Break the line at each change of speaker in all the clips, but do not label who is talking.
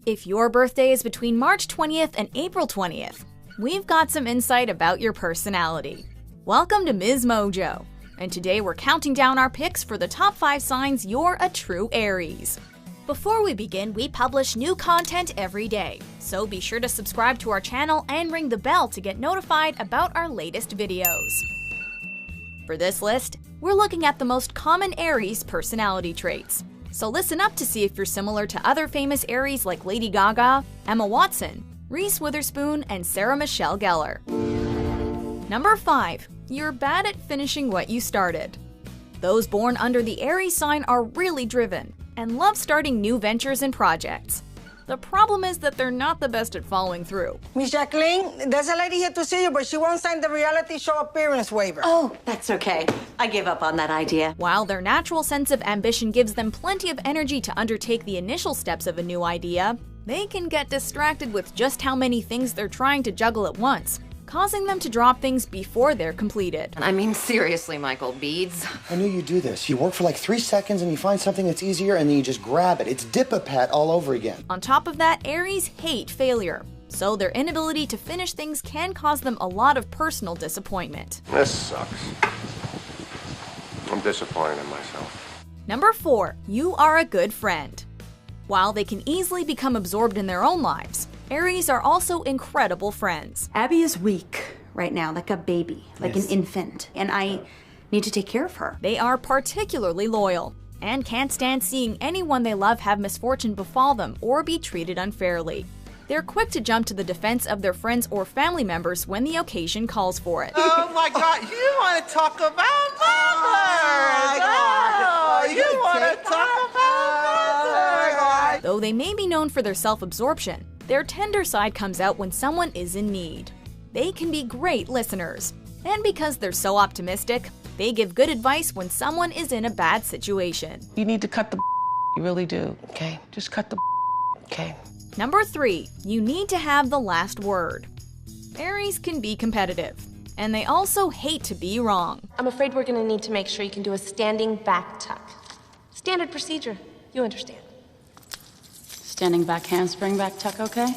If your birthday is between March 20th and April 20th, we've got some insight about your personality. Welcome to Ms. Mojo, and today we're counting down our picks for the top 5 signs you're a true Aries. Before we begin, we publish new content every day, so be sure to subscribe to our channel and ring the bell to get notified about our latest videos. For this list, we're looking at the most common Aries personality traits. So listen up to see if you're similar to other famous Aries like Lady Gaga, Emma Watson, Reese Witherspoon, and Sarah Michelle Gellar. Number 5. You're bad at finishing what you started. Those born under the Aries sign are really driven and love starting new ventures and projects. The problem is that they're not the best at following through.
Miss Jacqueline, there's a lady here to see you, but she won't sign the reality show appearance waiver.
Oh, that's okay. I gave up on that idea.
While their natural sense of ambition gives them plenty of energy to undertake the initial steps of a new idea, they can get distracted with just how many things they're trying to juggle at once, causing them to drop things before they're completed.
I mean, seriously, Michael Beads.
I knew you'd do this. You work for like 3 seconds and you find something that's easier and then you just grab it. It's dip-a-pat all over again.
On top of that, Aries hate failure, so their inability to finish things can cause them a lot of personal disappointment.
This sucks. I'm disappointed in myself.
Number 4. You are a good friend. While they can easily become absorbed in their own lives, Aries are also incredible friends.
Abby is weak right now, like a baby, like an infant, and I need to take care of her.
They are particularly loyal and can't stand seeing anyone they love have misfortune befall them or be treated unfairly. They're quick to jump to the defense of their friends or family members when the occasion calls for it.
Oh my God, you want to talk about mothers! Oh, you want to talk about mothers!
Though they may be known for their self-absorption, their tender side comes out when someone is in need. They can be great listeners, and because they're so optimistic, they give good advice when someone is in a bad situation.
You need to cut the you really do, okay? Just cut the okay?
Number 3. You need to have the last word. Aries can be competitive, and they also hate to be wrong.
I'm afraid we're gonna need to make sure you can do a standing back tuck. Standard procedure, you understand.
Standing back handspring back tuck, okay?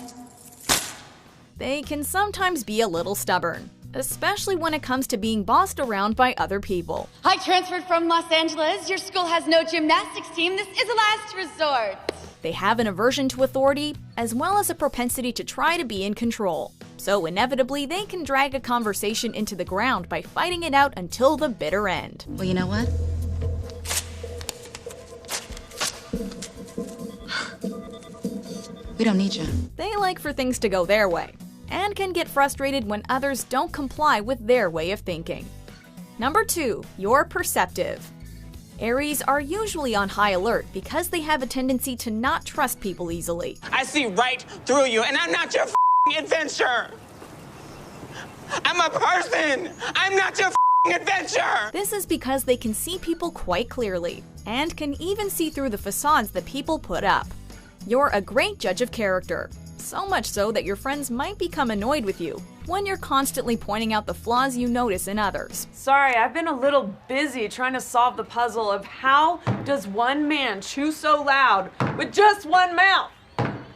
They can sometimes be a little stubborn, especially when it comes to being bossed around by other people.
I transferred from Los Angeles. Your school has no gymnastics team. This is a last resort.
They have an aversion to authority, as well as a propensity to try to be in control. So inevitably, they can drag a conversation into the ground by fighting it out until the bitter end.
Well, you know what? We don't need you.
They like for things to go their way, and can get frustrated when others don't comply with their way of thinking. Number 2. You're perceptive. Aries are usually on high alert because they have a tendency to not trust people easily.
I see right through you, and I'm not your f***ing adventure. I'm a person. I'm not your f***ing adventure.
This is because they can see people quite clearly, and can even see through the facades that people put up. You're a great judge of character, so much so that your friends might become annoyed with you when you're constantly pointing out the flaws you notice in others.
Sorry, I've been a little busy trying to solve the puzzle of how does one man chew so loud with just one mouth?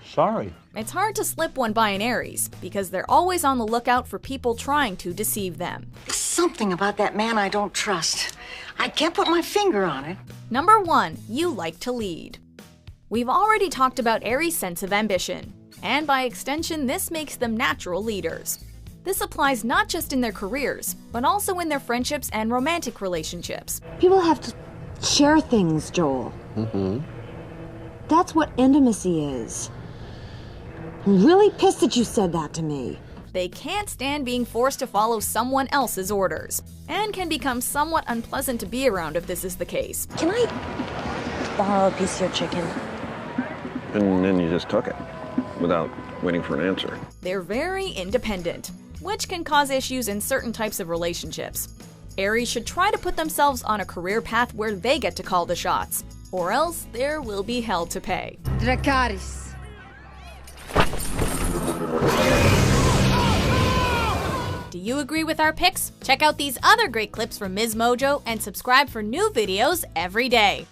Sorry.
It's hard to slip one by an Aries because they're always on the lookout for people trying to deceive them.
There's something about that man I don't trust. I can't put my finger on it.
Number 1. You like to lead. We've already talked about Aries' sense of ambition, and by extension, this makes them natural leaders. This applies not just in their careers, but also in their friendships and romantic relationships.
People have to share things, Joel. That's what intimacy is. I'm really pissed that you said that to me.
They can't stand being forced to follow someone else's orders, and can become somewhat unpleasant to be around if this is the case.
Can I borrow a piece of your chicken?
And then you just took it, without waiting for an answer.
They're very independent, which can cause issues in certain types of relationships. Aries should try to put themselves on a career path where they get to call the shots, or else there will be hell to pay.
Dracarys.
Do you agree with our picks? Check out these other great clips from Ms. Mojo and subscribe for new videos every day.